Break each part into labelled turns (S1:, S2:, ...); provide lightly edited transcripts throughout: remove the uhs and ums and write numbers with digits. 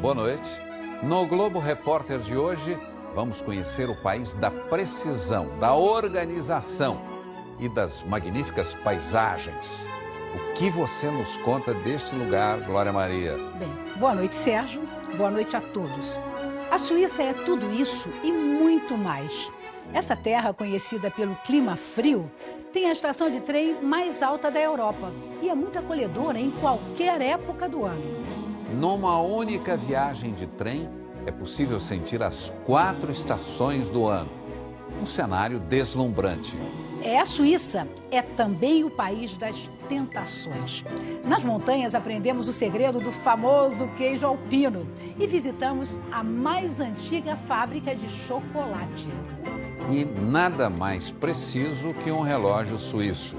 S1: boa noite. No Globo Repórter de hoje, vamos conhecer o país da precisão, da organização e das magníficas paisagens. O que você nos conta deste lugar, Glória Maria?
S2: Bem, boa noite, Sérgio. Boa noite a todos. A Suíça é tudo isso e muito mais. Essa terra, conhecida pelo clima frio, tem a estação de trem mais alta da Europa e é muito acolhedora em qualquer época do ano.
S1: Numa única viagem de trem, é possível sentir as 4 estações do ano. Um cenário deslumbrante.
S2: A Suíça é também o país das tentações. Nas montanhas aprendemos o segredo do famoso queijo alpino e visitamos a mais antiga fábrica de chocolate.
S1: E nada mais preciso que um relógio suíço.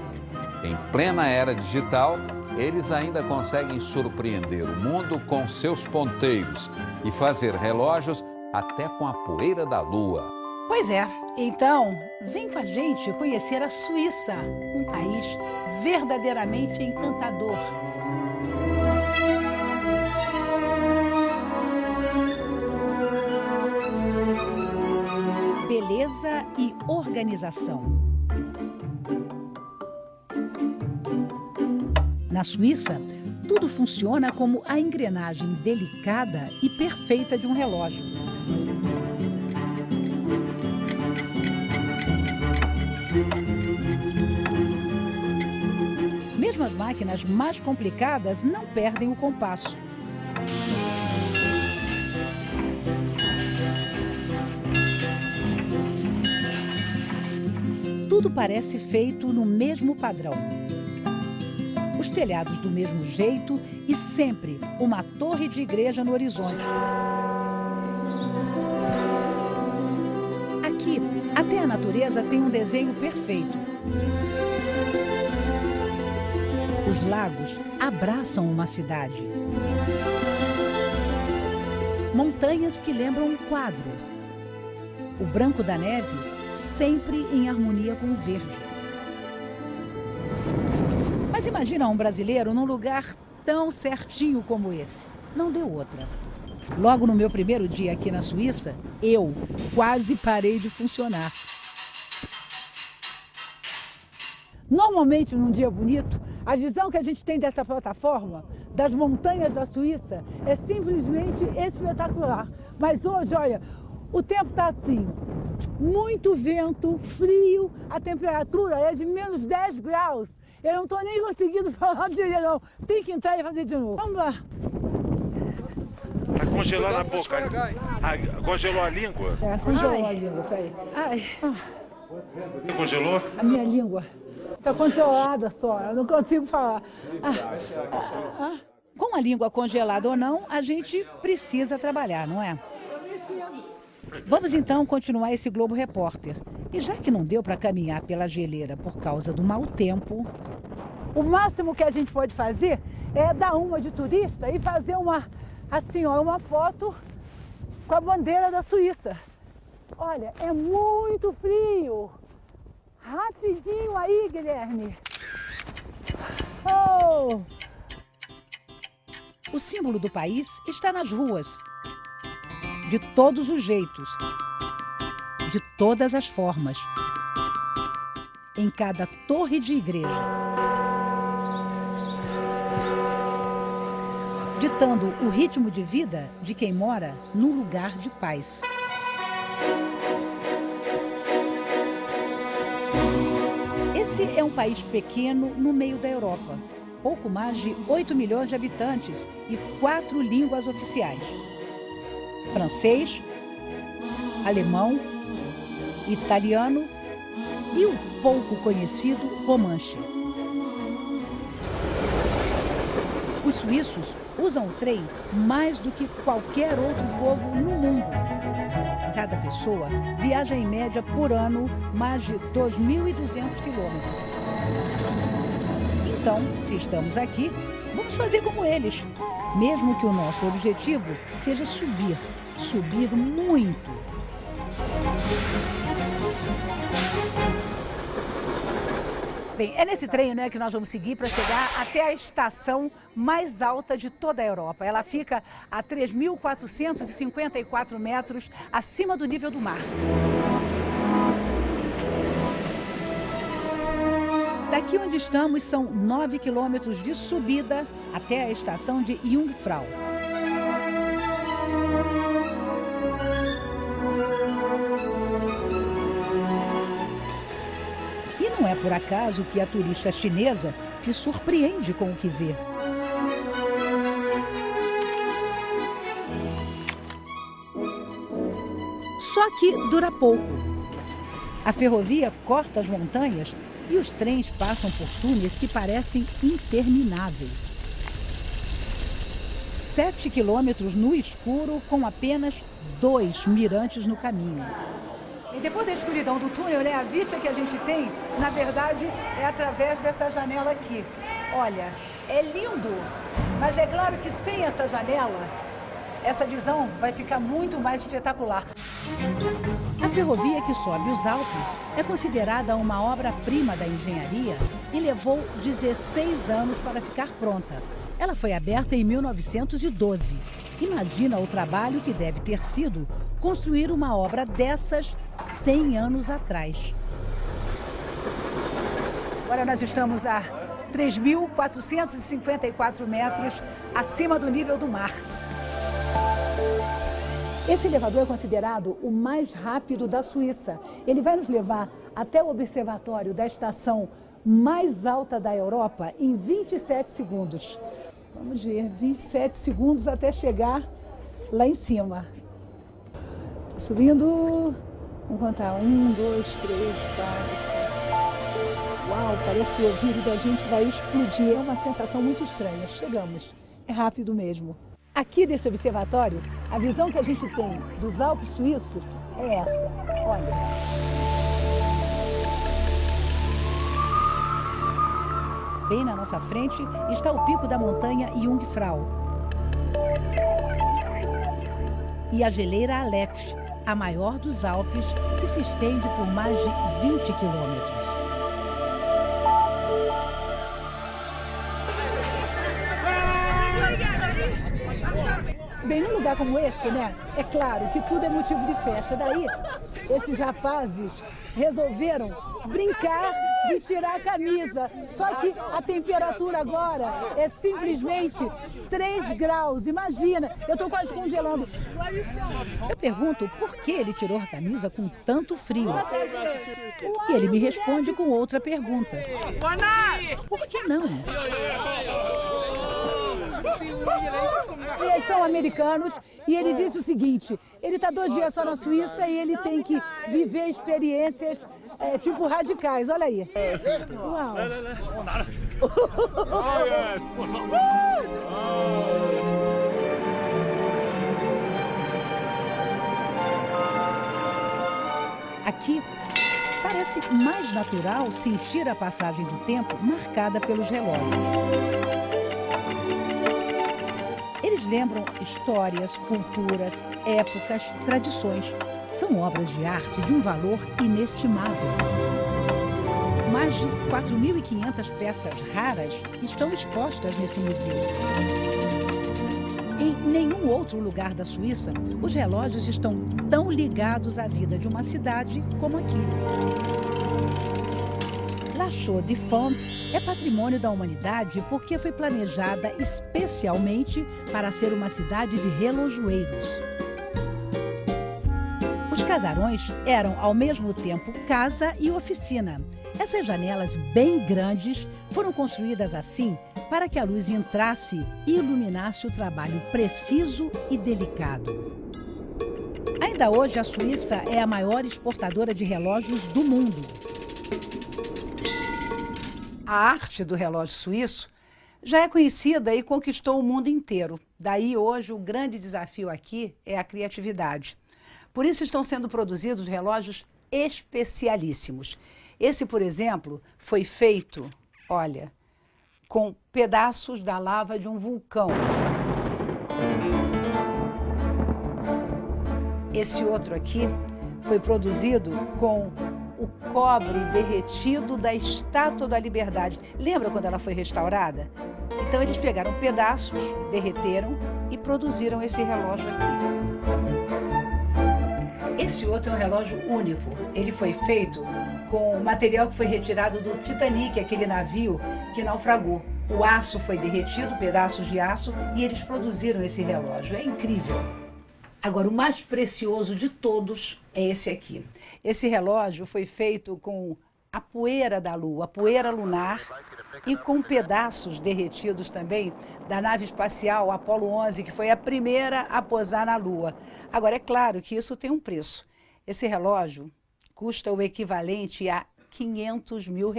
S1: Em plena era digital, eles ainda conseguem surpreender o mundo com seus ponteiros e fazer relógios até com a poeira da lua.
S2: Pois é, então vem com a gente conhecer a Suíça, um país verdadeiramente encantador. Beleza e organização. Na Suíça, tudo funciona como a engrenagem delicada e perfeita de um relógio. Mesmo as máquinas mais complicadas não perdem o compasso. Tudo parece feito no mesmo padrão. Os telhados do mesmo jeito e sempre uma torre de igreja no horizonte. Aqui, até a natureza tem um desenho perfeito. Os lagos abraçam uma cidade. Montanhas que lembram um quadro. O branco da neve sempre em harmonia com o verde. Mas imagina um brasileiro num lugar tão certinho como esse. Não deu outra. Logo no meu primeiro dia aqui na Suíça, eu quase parei de funcionar. Normalmente, num dia bonito, a visão que a gente tem dessa plataforma, das montanhas da Suíça, é simplesmente espetacular. Mas hoje, olha, o tempo está assim, muito vento, frio, a temperatura é de menos 10 graus. Eu não estou nem conseguindo falar direito, não. Tem que entrar e fazer de novo. Vamos lá.
S3: Tá congelando a boca. Congelou a língua?
S2: É, congelou a língua, peraí. Ai.
S3: Congelou?
S2: A minha língua está congelada só, eu não consigo falar. Com a língua congelada ou não, a gente precisa trabalhar, não é? Vamos então continuar esse Globo Repórter. E já que não deu para caminhar pela geleira por causa do mau tempo, o máximo que a gente pode fazer é dar uma de turista e fazer uma foto com a bandeira da Suíça. Olha, é muito frio. Rapidinho aí, Guilherme. Oh! O símbolo do país está nas ruas. De todos os jeitos. De todas as formas. Em cada torre de igreja. Ditando o ritmo de vida de quem mora num lugar de paz. Esse é um país pequeno no meio da Europa. Pouco mais de 8 milhões de habitantes e 4 línguas oficiais. Francês, alemão, italiano e o pouco conhecido romanche. Os suíços usam o trem mais do que qualquer outro povo no mundo. Cada pessoa viaja em média por ano mais de 2.200 quilômetros. Então, se estamos aqui, vamos fazer como eles. Mesmo que o nosso objetivo seja subir muito. Bem, é nesse trem, né, que nós vamos seguir para chegar até a estação mais alta de toda a Europa. Ela fica a 3.454 metros acima do nível do mar. Daqui onde estamos são 9 quilômetros de subida até a estação de Jungfrau. E não é por acaso que a turista chinesa se surpreende com o que vê. Só que dura pouco. A ferrovia corta as montanhas e os trens passam por túneis que parecem intermináveis. 7 quilômetros no escuro com apenas 2 mirantes no caminho. E depois da escuridão do túnel, né, a vista que a gente tem, na verdade, é através dessa janela aqui. Olha, é lindo, mas é claro que sem essa janela, essa visão vai ficar muito mais espetacular. A ferrovia que sobe os Alpes é considerada uma obra-prima da engenharia e levou 16 anos para ficar pronta. Ela foi aberta em 1912. Imagina o trabalho que deve ter sido construir uma obra dessas 100 anos atrás. Agora nós estamos a 3.454 metros acima do nível do mar. Esse elevador é considerado o mais rápido da Suíça. Ele vai nos levar até o observatório da estação mais alta da Europa em 27 segundos. Vamos ver, 27 segundos até chegar lá em cima. Tá subindo. Vamos contar. 1, 2, 3, 4. Uau, parece que o ouvido da gente vai explodir. É uma sensação muito estranha. Chegamos. É rápido mesmo. Aqui desse observatório, a visão que a gente tem dos Alpes suíços é essa. Olha. Bem na nossa frente está o pico da montanha Jungfrau. E a geleira Aletsch, a maior dos Alpes, que se estende por mais de 20 quilômetros. Bem, num lugar como esse, né, é claro que tudo é motivo de festa. Daí, esses rapazes resolveram brincar de tirar a camisa. Só que a temperatura agora é simplesmente 3 graus. Imagina, eu estou quase congelando. Eu pergunto por que ele tirou a camisa com tanto frio. E ele me responde com outra pergunta. Por que não? Eles são americanos e ele disse o seguinte, ele está 2 dias só na Suíça e ele tem que viver experiências tipo radicais, olha aí. Uau. Aqui parece mais natural sentir a passagem do tempo marcada pelos relógios. Eles lembram histórias, culturas, épocas, tradições. São obras de arte de um valor inestimável. Mais de 4.500 peças raras estão expostas nesse museu. Em nenhum outro lugar da Suíça, os relógios estão tão ligados à vida de uma cidade como aqui. La Chaux-de-Fonds é patrimônio da humanidade porque foi planejada especialmente para ser uma cidade de relojoeiros. Os casarões eram, ao mesmo tempo, casa e oficina. Essas janelas bem grandes foram construídas assim para que a luz entrasse e iluminasse o trabalho preciso e delicado. Ainda hoje, a Suíça é a maior exportadora de relógios do mundo. A arte do relógio suíço já é conhecida e conquistou o mundo inteiro. Daí, hoje, o grande desafio aqui é a criatividade. Por isso estão sendo produzidos relógios especialíssimos. Esse, por exemplo, foi feito, olha, com pedaços da lava de um vulcão. Esse outro aqui foi produzido com o cobre derretido da Estátua da Liberdade. Lembra quando ela foi restaurada? Então eles pegaram pedaços, derreteram e produziram esse relógio aqui. Esse outro é um relógio único. Ele foi feito com material que foi retirado do Titanic, aquele navio que naufragou. O aço foi derretido, pedaços de aço, e eles produziram esse relógio. É incrível. Agora, o mais precioso de todos é esse aqui. Esse relógio foi feito com a poeira da Lua, a poeira lunar, e com pedaços derretidos também da nave espacial Apollo 11, que foi a primeira a pousar na Lua. Agora, é claro que isso tem um preço. Esse relógio custa o equivalente a R$500 mil.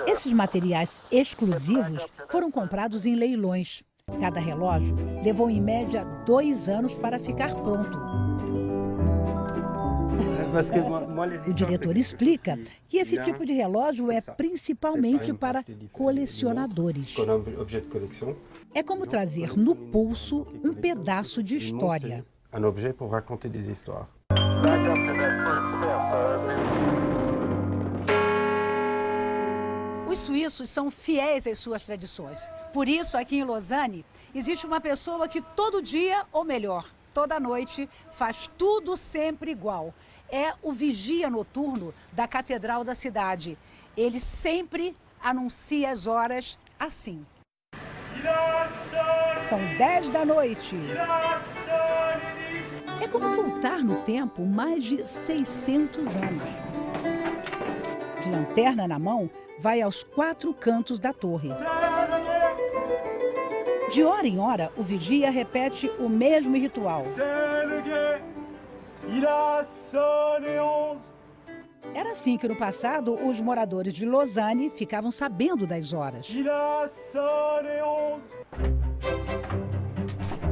S2: Esses materiais exclusivos foram comprados em leilões. Cada relógio levou em média 2 anos para ficar pronto. O diretor explica que esse tipo de relógio é principalmente para colecionadores. É como trazer no pulso um pedaço de história. Os suíços são fiéis às suas tradições. Por isso, aqui em Lausanne, existe uma pessoa que todo dia, ou melhor, toda noite, faz tudo sempre igual. É o vigia noturno da Catedral da cidade. Ele sempre anuncia as horas assim. São 10 da noite. É como voltar no tempo mais de 600 anos. De lanterna na mão, vai aos 4 cantos da torre. De hora em hora, o vigia repete o mesmo ritual. Era assim que no passado os moradores de Lausanne ficavam sabendo das horas.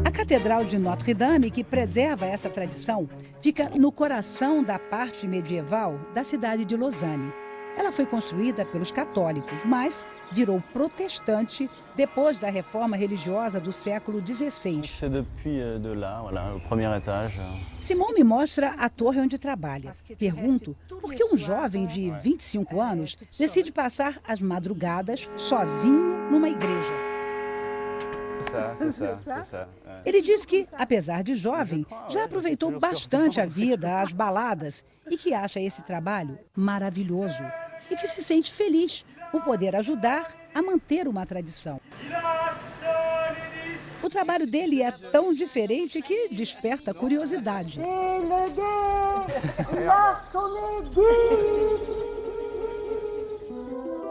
S2: A Catedral de Notre-Dame, que preserva essa tradição, fica no coração da parte medieval da cidade de Lausanne. Ela foi construída pelos católicos, mas virou protestante depois da reforma religiosa do século XVI. Simon me mostra a torre onde trabalha. Pergunto por que um jovem de 25 anos decide passar as madrugadas sozinho numa igreja. Ele diz que, apesar de jovem, já aproveitou bastante a vida, as baladas, e que acha esse trabalho maravilhoso e que se sente feliz por poder ajudar a manter uma tradição. O trabalho dele é tão diferente que desperta curiosidade.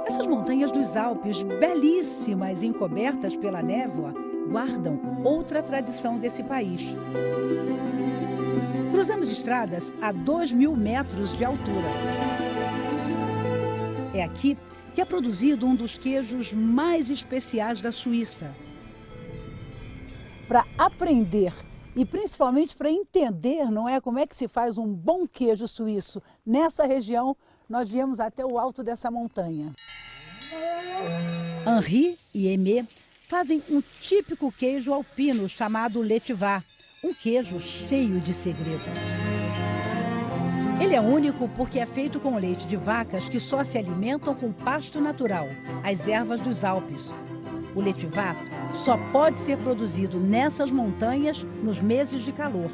S2: Essas montanhas dos Alpes, belíssimas e encobertas pela névoa, guardam outra tradição desse país. Cruzamos estradas a 2.000 metros de altura. É aqui que é produzido um dos queijos mais especiais da Suíça. Para aprender e principalmente para entender, não é, como é que se faz um bom queijo suíço nessa região, nós viemos até o alto dessa montanha. Henri e Aimé fazem um típico queijo alpino chamado Letivá, um queijo cheio de segredos. Ele é único porque é feito com leite de vacas que só se alimentam com pasto natural, as ervas dos Alpes. O Letivá só pode ser produzido nessas montanhas nos meses de calor.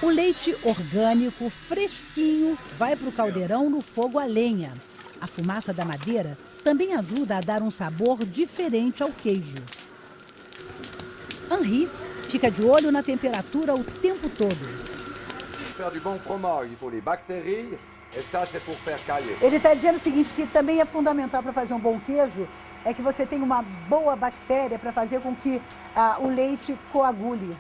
S2: O leite orgânico, fresquinho, vai para o caldeirão no fogo a lenha. A fumaça da madeira também ajuda a dar um sabor diferente ao queijo. Henri fica de olho na temperatura o tempo todo. Ele está dizendo o seguinte, que também é fundamental para fazer um bom queijo, é que você tenha uma boa bactéria para fazer com que o leite coagule.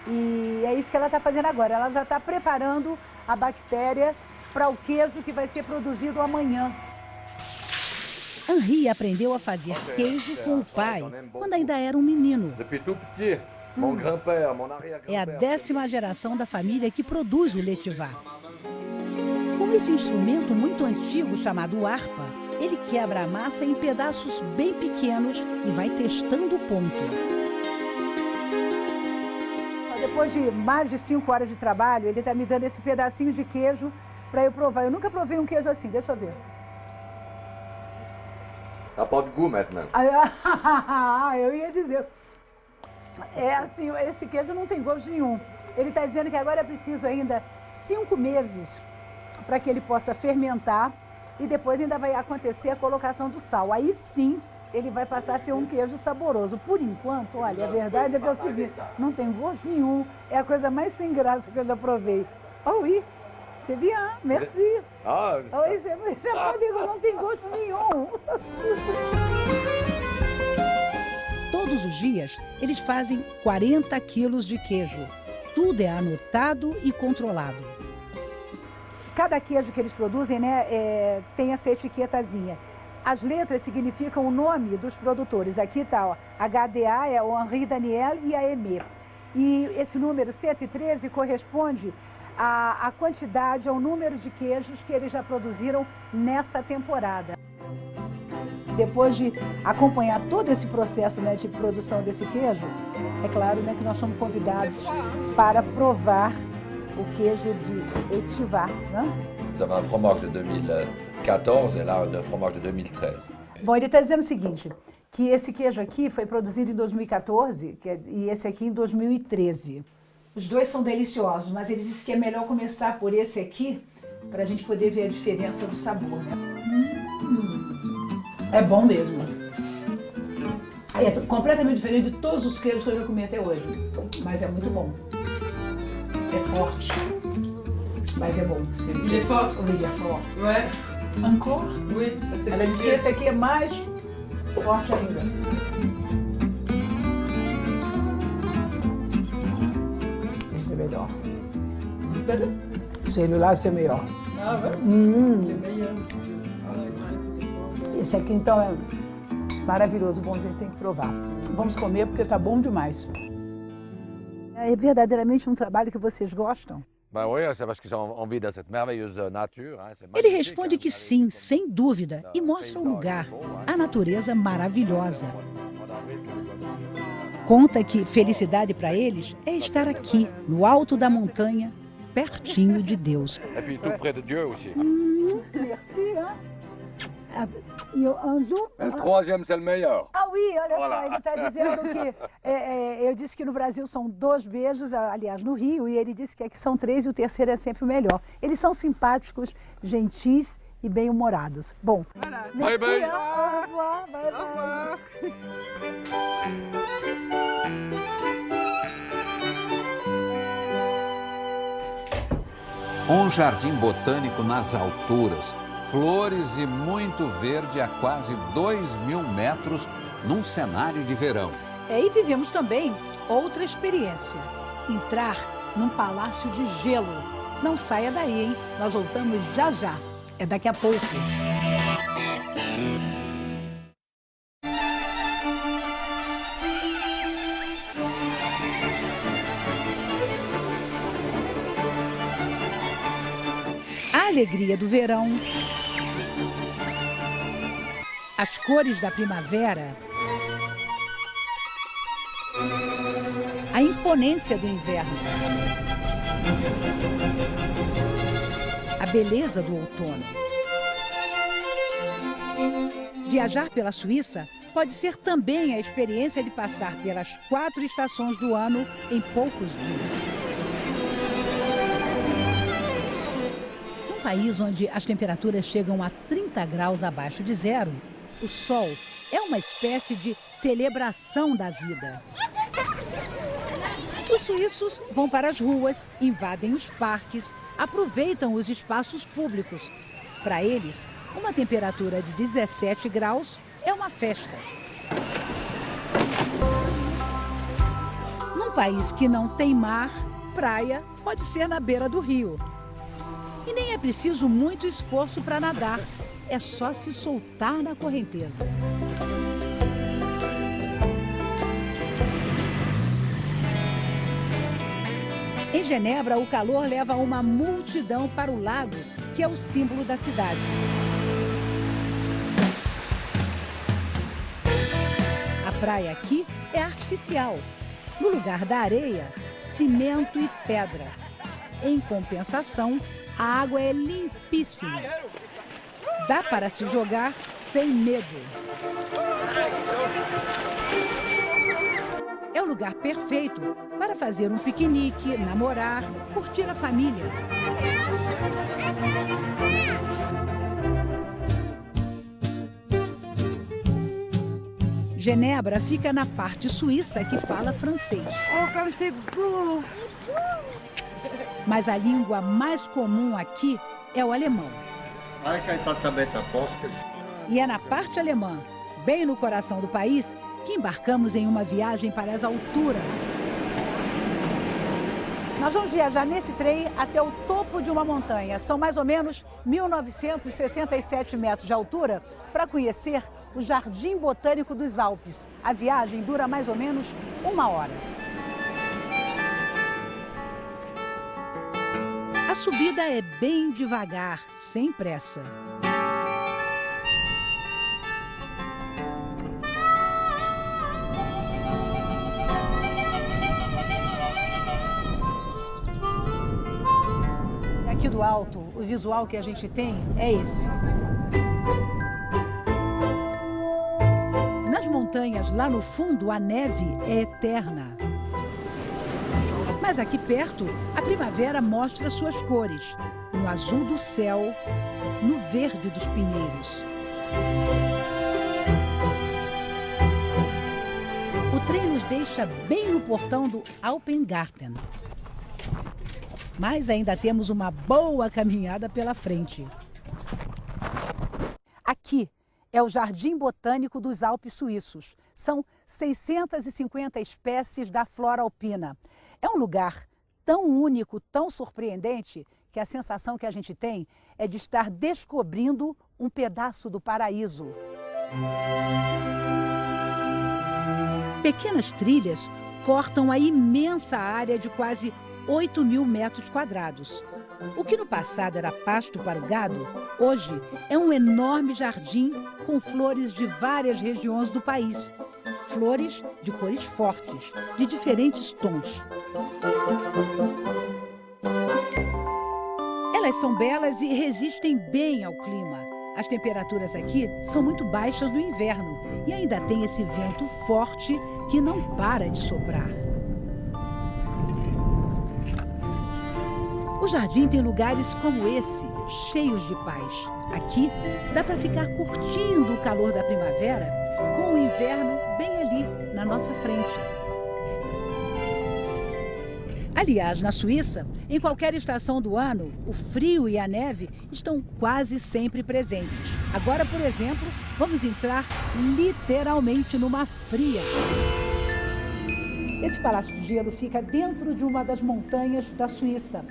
S2: E é isso que ela está fazendo agora. Ela já está preparando a bactéria para o queijo que vai ser produzido amanhã. Henri aprendeu a fazer queijo com o pai, quando ainda era um menino. É a 10ª geração da família que produz o Letivá. Com esse instrumento muito antigo chamado harpa, ele quebra a massa em pedaços bem pequenos e vai testando o ponto. depois de mais de 5 horas de trabalho, ele está me dando esse pedacinho de queijo para eu provar. Eu nunca provei um queijo assim, deixa eu ver.
S4: Ça n'a pas de goût maintenant.
S2: Eu ia dizer. É assim, esse queijo não tem gosto nenhum. Ele está dizendo que agora é preciso ainda 5 meses para que ele possa fermentar e depois ainda vai acontecer a colocação do sal. Aí sim ele vai passar a ser um queijo saboroso. Por enquanto, olha, a verdade é que é o seguinte, não tem gosto nenhum, é a coisa mais sem graça que eu já provei. Oh, oui, c'est bien, merci.
S4: Ah,
S2: Oui, c'est bien, não tem gosto nenhum. Todos os dias, eles fazem 40 quilos de queijo. Tudo é anotado e controlado. Cada queijo que eles produzem, né, tem essa etiquetazinha. As letras significam o nome dos produtores. Aqui está, ó, HDA é o Henri Daniel e a Aimé. E esse número 113 corresponde à quantidade, ao número de queijos que eles já produziram nessa temporada. Depois de acompanhar todo esse processo, né, de produção desse queijo, é claro, né, que nós somos convidados para provar o queijo de Etivar, né?
S4: Vous avez un fromage de 2014 et là un fromage de 2013.
S2: Bom, ele está dizendo o seguinte, que esse queijo aqui foi produzido em 2014 e esse aqui em 2013. Os dois são deliciosos, mas ele disse que é melhor começar por esse aqui para a gente poder ver a diferença do sabor, né? É bom mesmo. É completamente diferente de todos os queijos que eu já comi até hoje, mas é muito bom. É forte, mas é bom.
S5: Il est fort?
S2: Oui, il est fort.
S5: Ouais.
S2: Encore?
S5: Oui.
S2: Ela disse que esse aqui é mais forte ainda. Esse é melhor. Celui-là, c'est melhor.
S5: Ah ouais? C'est meilleur.
S2: Esse aqui, então, é maravilhoso. Bom, a gente tem que provar. Vamos comer porque tá bom demais. É verdadeiramente um trabalho que vocês gostam?
S4: Ben oui, c'est parce qu'ils ont envie de cette merveilleuse nature.
S2: Ele responde que sim, sem dúvida, e mostra o lugar, a natureza maravilhosa. Conta que felicidade para eles é estar aqui, no alto da montanha, pertinho de Deus.
S4: Et puis tout près de Dieu aussi.
S2: Merci, hein?
S4: Le troisième, c'est le meilleur.
S2: Ah, oui, olha
S4: Olá.
S2: só, ele está dizendo que... eu disse que no Brasil são 2 beijos, aliás, no Rio, e ele disse que aqui são 3 e o terceiro é sempre o melhor. Eles são simpáticos, gentis e bem-humorados. Bom,
S4: Bye, bye.
S2: hein? Au revoir, bye, bye.
S1: Um jardim botânico nas alturas, flores e muito verde a quase 2.000 metros num cenário de verão.
S2: E vivemos também outra experiência, entrar num palácio de gelo. Não saia daí, hein? Nós voltamos já já. É daqui a pouco. A alegria do verão, as cores da primavera, a imponência do inverno, a beleza do outono. Viajar pela Suíça pode ser também a experiência de passar pelas 4 estações do ano em poucos dias. Num país onde as temperaturas chegam a 30 graus abaixo de zero, o sol é uma espécie de celebração da vida. Os suíços vão para as ruas, invadem os parques, aproveitam os espaços públicos. Para eles, uma temperatura de 17 graus é uma festa. Num país que não tem mar, praia pode ser na beira do rio. E nem é preciso muito esforço para nadar, é só se soltar na correnteza. Em Genebra, o calor leva uma multidão para o lago, que é o símbolo da cidade. A praia aqui é artificial. No lugar da areia, cimento e pedra. Em compensação, a água é limpíssima. Dá para se jogar sem medo. É o lugar perfeito para fazer um piquenique, namorar, curtir a família. Genebra fica na parte suíça que fala francês.
S6: Oh, como c'est beau!
S2: Mas a língua mais comum aqui é o alemão. E é na parte alemã, bem no coração do país, que embarcamos em uma viagem para as alturas. Nós vamos viajar nesse trem até o topo de uma montanha. São mais ou menos 1.967 metros de altura para conhecer o Jardim Botânico dos Alpes. A viagem dura mais ou menos 1 hora. A subida é bem devagar, sem pressa. Aqui do alto, o visual que a gente tem é esse. Nas montanhas, lá no fundo, a neve é eterna. Mas aqui perto, a primavera mostra suas cores, no azul do céu, no verde dos pinheiros. O trem nos deixa bem no portão do Alpengarten. Mas ainda temos uma boa caminhada pela frente. Aqui é o Jardim Botânico dos Alpes Suíços. São 650 espécies da flora alpina. É um lugar tão único, tão surpreendente, que a sensação que a gente tem é de estar descobrindo um pedaço do paraíso. Pequenas trilhas cortam a imensa área de quase 8.000 metros quadrados. O que no passado era pasto para o gado, hoje é um enorme jardim com flores de várias regiões do país. Flores de cores fortes, de diferentes tons. Elas são belas e resistem bem ao clima. As temperaturas aqui são muito baixas no inverno e ainda tem esse vento forte que não para de soprar. O jardim tem lugares como esse, cheios de paz. Aqui dá para ficar curtindo o calor da primavera com o inverno bem ali, na nossa frente. Aliás, na Suíça, em qualquer estação do ano, o frio e a neve estão quase sempre presentes. Agora, por exemplo, vamos entrar literalmente numa fria. Esse Palácio de Gelo fica dentro de uma das montanhas da Suíça.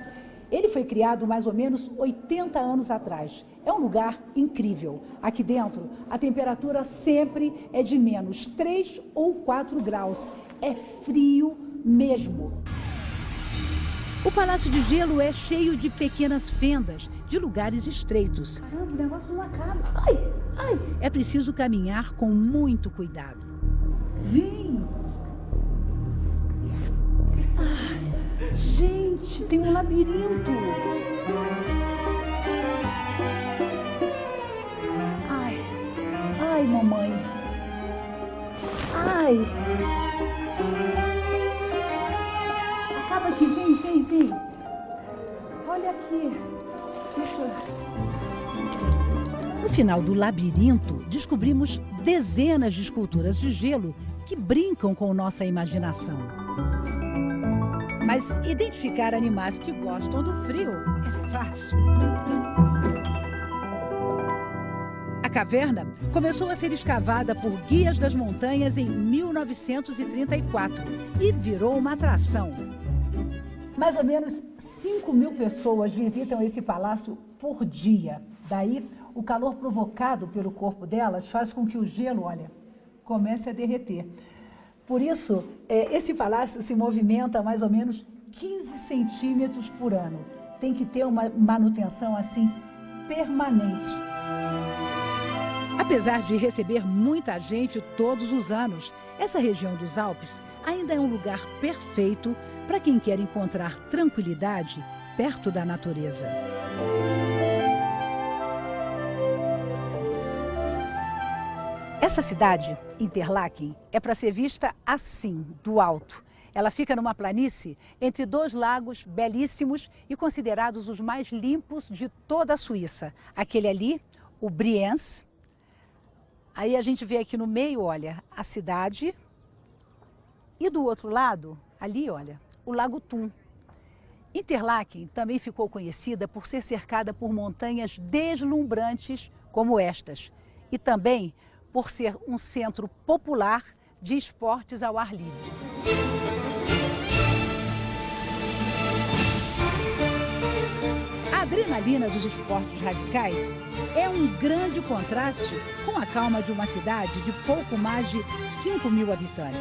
S2: Ele foi criado mais ou menos 80 anos atrás. É um lugar incrível. Aqui dentro, a temperatura sempre é de menos 3 ou 4 graus. É frio mesmo. O Palácio de Gelo é cheio de pequenas fendas, de lugares estreitos. Caramba, o negócio não acaba. Ai, ai. É preciso caminhar com muito cuidado. Vem! Ai, gente, tem um labirinto. Ai, ai, mamãe. Ai. Acaba aqui, vem, vem, vem. Olha aqui. Deixa eu... No final do labirinto, descobrimos dezenas de esculturas de gelo que brincam com nossa imaginação. Mas identificar animais que gostam do frio é fácil. A caverna começou a ser escavada por guias das montanhas em 1934 e virou uma atração. Mais ou menos 5.000 pessoas visitam esse palácio por dia. Daí, o calor provocado pelo corpo delas faz com que o gelo, olha, comece a derreter. Por isso, esse palácio se movimenta a mais ou menos 15 centímetros por ano. Tem que ter uma manutenção assim permanente. Apesar de receber muita gente todos os anos, essa região dos Alpes ainda é um lugar perfeito para quem quer encontrar tranquilidade perto da natureza. Essa cidade, Interlaken, é para ser vista assim, do alto. Ela fica numa planície entre dois lagos belíssimos e considerados os mais limpos de toda a Suíça. Aquele ali, o Brienz. Aí a gente vê aqui no meio, olha, a cidade. E do outro lado, ali, olha, o Lago Thun. Interlaken também ficou conhecida por ser cercada por montanhas deslumbrantes como estas. E também por ser um centro popular de esportes ao ar livre. A adrenalina dos esportes radicais é um grande contraste com a calma de uma cidade de pouco mais de 5.000 habitantes.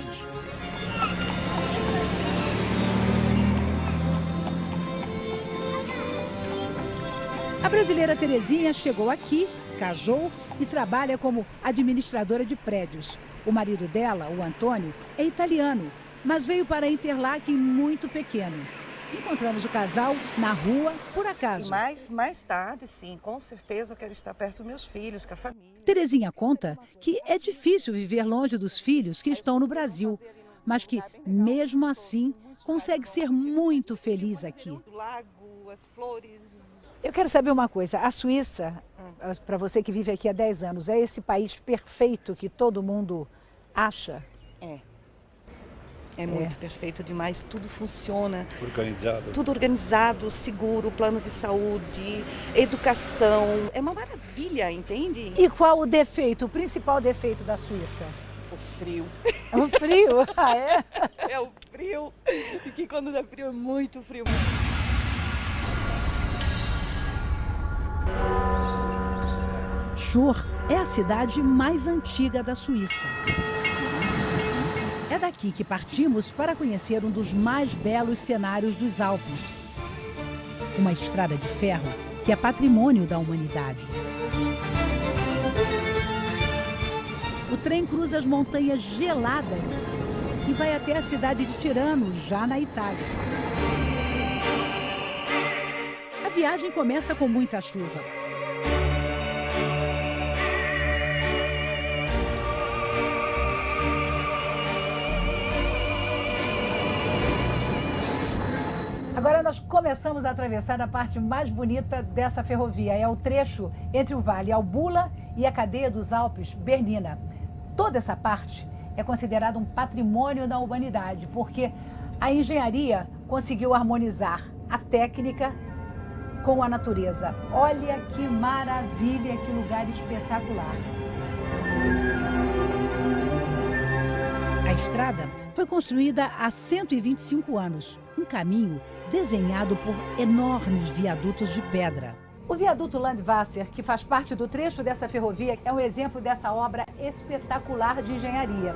S2: A brasileira Terezinha chegou aqui, casou e trabalha como administradora de prédios. O marido dela, o Antônio, é italiano, mas veio para Interlaken muito pequeno. Encontramos o casal na rua, por acaso.
S7: Mais tarde, sim, com certeza eu quero estar perto dos meus filhos, com a família.
S2: Terezinha conta que é difícil viver longe dos filhos que estão no Brasil, mas que, mesmo assim, consegue ser muito feliz aqui.
S7: O lago, as flores.
S2: Eu quero saber uma coisa, a Suíça, para você que vive aqui há 10 anos, é esse país perfeito que todo mundo acha?
S7: É muito perfeito demais, tudo funciona.
S3: Organizado.
S7: Tudo organizado, seguro, plano de saúde, educação. É uma maravilha, entende?
S2: E qual o defeito, o principal defeito da Suíça?
S7: O frio.
S2: O frio? Ah, é?
S7: É o frio. E que quando dá frio é muito frio.
S2: Chur é a cidade mais antiga da Suíça. É daqui que partimos para conhecer um dos mais belos cenários dos Alpes. Uma estrada de ferro que é patrimônio da humanidade. O trem cruza as montanhas geladas e vai até a cidade de Tirano, já na Itália. A viagem começa com muita chuva. Agora nós começamos a atravessar a parte mais bonita dessa ferrovia. É o trecho entre o Vale Albula e a cadeia dos Alpes Bernina. Toda essa parte é considerada um patrimônio da humanidade, porque a engenharia conseguiu harmonizar a técnica com a natureza. Olha que maravilha, que lugar espetacular. A estrada foi construída há 125 anos. Um caminho desenhado por enormes viadutos de pedra. O viaduto Landwasser, que faz parte do trecho dessa ferrovia, é um exemplo dessa obra espetacular de engenharia.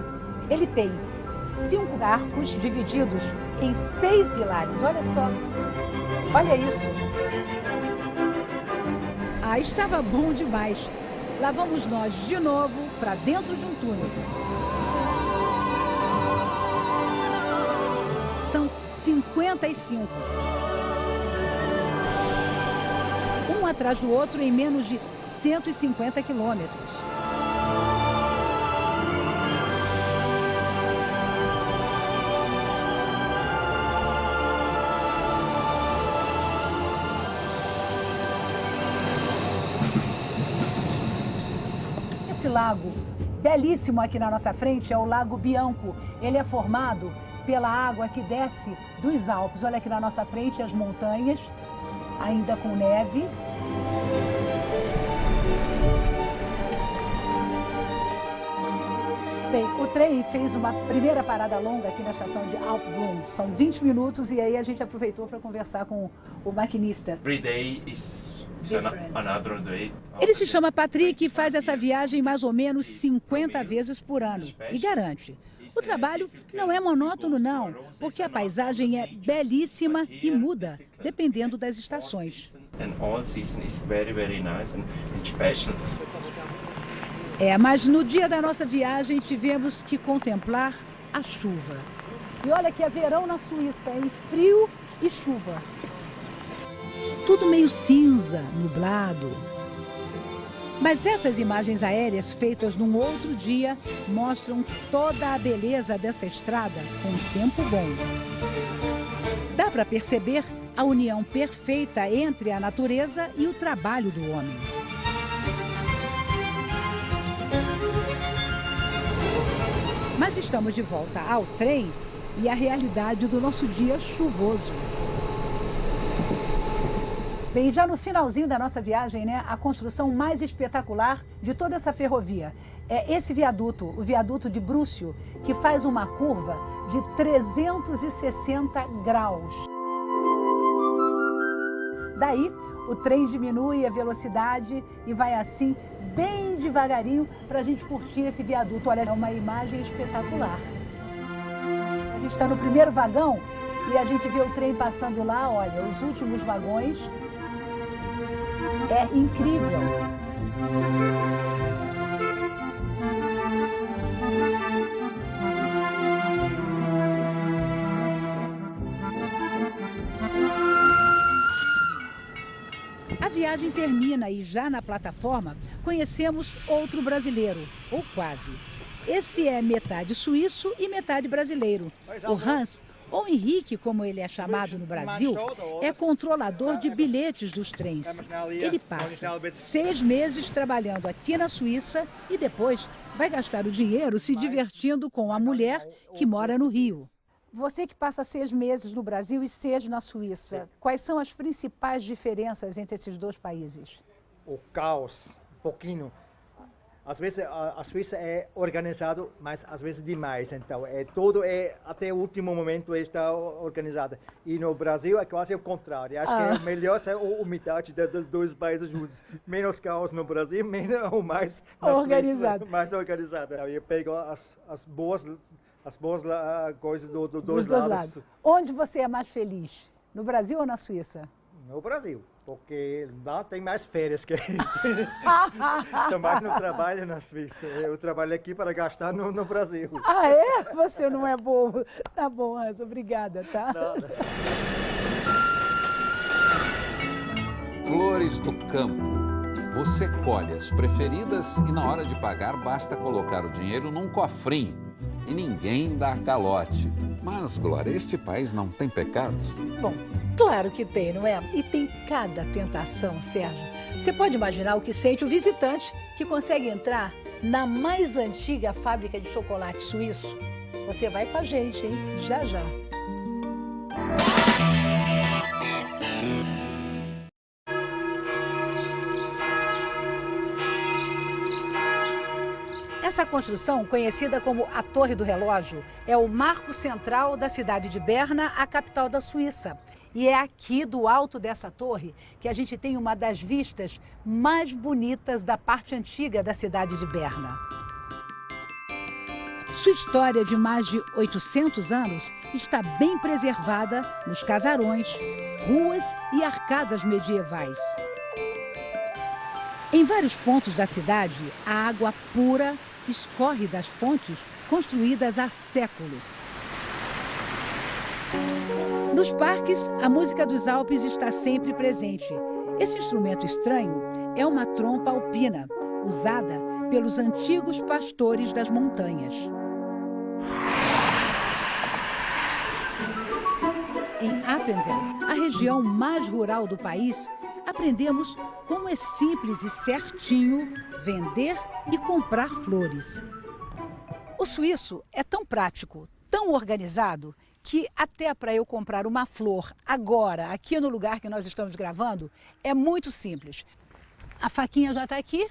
S2: Ele tem 5 arcos divididos em 6 pilares. Olha só, olha isso. Ah, estava bom demais. Lá vamos nós de novo para dentro de um túnel. São 55. Um atrás do outro em menos de 150 quilômetros. Esse lago belíssimo aqui na nossa frente é o Lago Bianco. Ele é formado pela água que desce dos Alpes. Olha aqui na nossa frente as montanhas, ainda com neve. Bem, o trem fez uma primeira parada longa aqui na estação de Alpblum. São 20 minutos e aí a gente aproveitou para conversar com o maquinista. Ele se chama Patrick e faz essa viagem mais ou menos 50 vezes por ano e garante: o trabalho não é monótono não, porque a paisagem é belíssima e muda, dependendo das estações. Mas no dia da nossa viagem tivemos que contemplar a chuva. E olha que é verão na Suíça, em frio e chuva. Tudo meio cinza, nublado. Mas essas imagens aéreas feitas num outro dia mostram toda a beleza dessa estrada com tempo bom. Dá para perceber a união perfeita entre a natureza e o trabalho do homem. Mas estamos de volta ao trem e à realidade do nosso dia chuvoso. Bem, já no finalzinho da nossa viagem, né, a construção mais espetacular de toda essa ferrovia é esse viaduto, o viaduto de Brúcio, que faz uma curva de 360 graus. Daí, o trem diminui a velocidade e vai assim, bem devagarinho, para a gente curtir esse viaduto. Olha, é uma imagem espetacular. A gente está no primeiro vagão e a gente vê o trem passando lá, olha, os últimos vagões. É incrível. A viagem termina e já na plataforma conhecemos outro brasileiro, ou quase. Esse é metade suíço e metade brasileiro. O Hans, ou Henrique, como ele é chamado no Brasil, é controlador de bilhetes dos trens. Ele passa 6 meses trabalhando aqui na Suíça e depois vai gastar o dinheiro se divertindo com a mulher que mora no Rio. Você que passa 6 meses no Brasil e 6 na Suíça, quais são as principais diferenças entre esses dois países?
S8: O caos, um pouquinho. Às vezes a Suíça é organizado, mas às vezes demais. Então, até o último momento está organizado. E no Brasil é quase o contrário. Acho que é melhor ser a umidade dos dois países juntos. Menos caos no Brasil, mais
S2: organizado.
S8: Suíça, mais organizado. Eu pego as boas coisas dos dois lados.
S2: Onde você é mais feliz? No Brasil ou na Suíça?
S8: No Brasil, porque lá tem mais férias que Estou mais no trabalho na Suíça. Eu trabalho aqui para gastar no Brasil.
S2: Ah, é? Você não é bobo. Tá bom, Hans, obrigada, tá?
S8: Nada.
S1: Flores do campo. Você colhe as preferidas e na hora de pagar basta colocar o dinheiro num cofrinho e ninguém dá calote. Mas, Glória, este país não tem pecados?
S2: Bom, claro que tem, não é? E tem cada tentação, Sérgio. Você pode imaginar o que sente o visitante que consegue entrar na mais antiga fábrica de chocolate suíço? Você vai com a gente, hein? Já, já. Essa construção, conhecida como a Torre do Relógio, é o marco central da cidade de Berna, a capital da Suíça. E é aqui, do alto dessa torre, que a gente tem uma das vistas mais bonitas da parte antiga da cidade de Berna. Sua história de mais de 800 anos está bem preservada nos casarões, ruas e arcadas medievais. Em vários pontos da cidade, a água pura escorre das fontes construídas há séculos. Nos parques, a música dos Alpes está sempre presente. Esse instrumento estranho é uma trompa alpina, usada pelos antigos pastores das montanhas. Em Appenzell, a região mais rural do país, aprendemos como é simples e certinho vender e comprar flores. O suíço é tão prático, tão organizado, que até para eu comprar uma flor agora, aqui no lugar que nós estamos gravando, é muito simples. A faquinha já está aqui.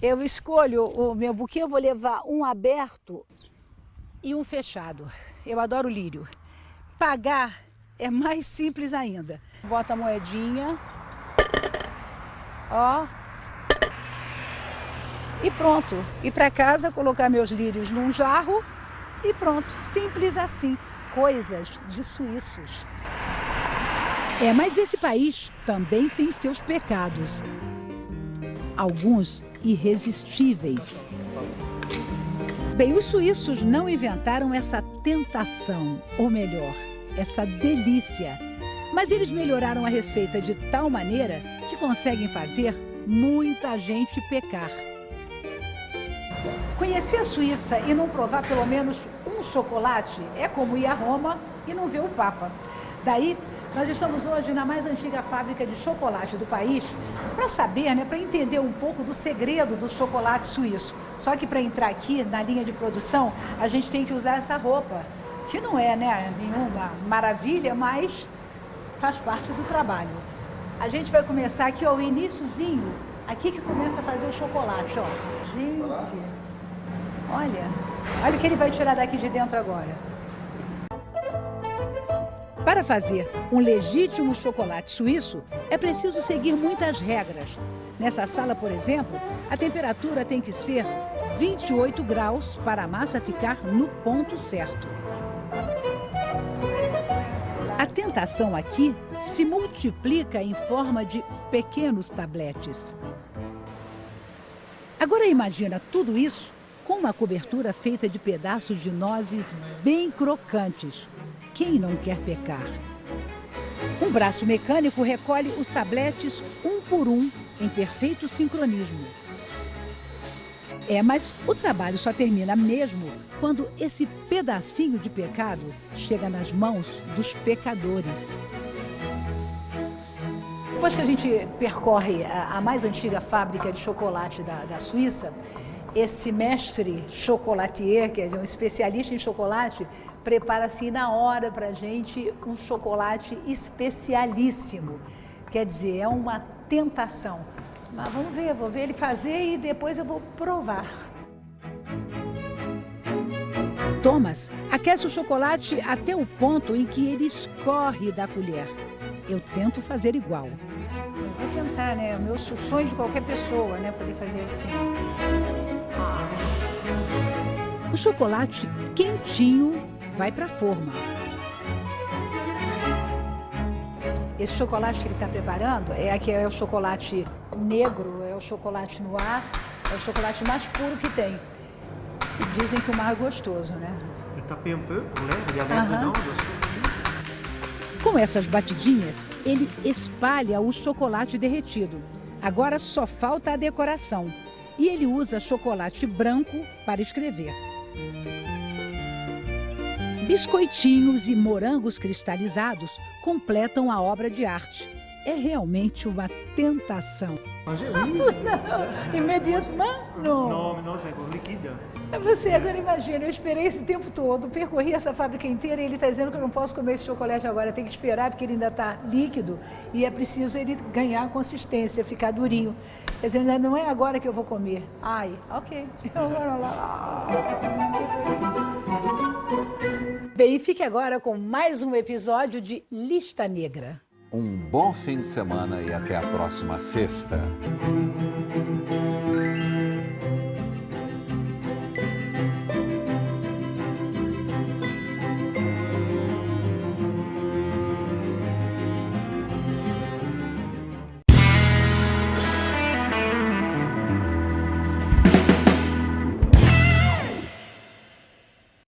S2: Eu escolho o meu buquê, eu vou levar um aberto e um fechado. Eu adoro lírio. Pagar é mais simples ainda. Bota a moedinha. Ó. E pronto. Ir para casa, colocar meus lírios num jarro e pronto. Simples assim. Coisas de suíços. Mas esse país também tem seus pecados. alguns irresistíveis. Bem, os suíços não inventaram essa tentação, ou melhor, essa delícia. Mas eles melhoraram a receita de tal maneira que conseguem fazer muita gente pecar. Conhecer a Suíça e não provar pelo menos um chocolate é como ir a Roma e não ver o Papa. Daí, nós estamos hoje na mais antiga fábrica de chocolate do país para saber, para entender um pouco do segredo do chocolate suíço. Só que para entrar aqui na linha de produção, a gente tem que usar essa roupa, que não é nenhuma maravilha, mas faz parte do trabalho. A gente vai começar aqui, ó, o iniciozinho, aqui que começa a fazer o chocolate, ó. Gente, olha o que ele vai tirar daqui de dentro agora. Para fazer um legítimo chocolate suíço, é preciso seguir muitas regras. Nessa sala, por exemplo, a temperatura tem que ser 28 graus para a massa ficar no ponto certo. A tentação aqui se multiplica em forma de pequenos tabletes. Agora imagina tudo isso com uma cobertura feita de pedaços de nozes bem crocantes. Quem não quer pecar? Um braço mecânico recolhe os tabletes um por um, em perfeito sincronismo. Mas o trabalho só termina mesmo quando esse pedacinho de pecado chega nas mãos dos pecadores. Depois que a gente percorre a mais antiga fábrica de chocolate da Suíça, esse mestre chocolatier, quer dizer, um especialista em chocolate, prepara assim na hora para a gente um chocolate especialíssimo. Quer dizer, é uma tentação. Mas vamos ver, vou ver ele fazer e depois eu vou provar. Thomas aquece o chocolate até o ponto em que ele escorre da colher. Eu tento fazer igual. Eu vou tentar, o meu sonho de qualquer pessoa, poder fazer assim. O chocolate quentinho vai para a forma. Esse chocolate que ele está preparando é o chocolate negro, é o chocolate noir, é o chocolate mais puro que tem. E dizem que o mais gostoso, Com essas batidinhas, ele espalha o chocolate derretido. Agora só falta a decoração. E ele usa chocolate branco para escrever. Biscoitinhos e morangos cristalizados completam a obra de arte. É realmente uma tentação. Imediatamente? Não, é líquida. Você agora imagina, eu esperei esse tempo todo, percorri essa fábrica inteira e ele está dizendo que eu não posso comer esse chocolate agora, tem que esperar porque ele ainda está líquido e é preciso ele ganhar consistência, ficar durinho. Quer dizer, ainda não é agora que eu vou comer. Ai, ok. Bem, e fique agora com mais um episódio de Lista Negra.
S1: Um bom fim de semana e até a próxima sexta.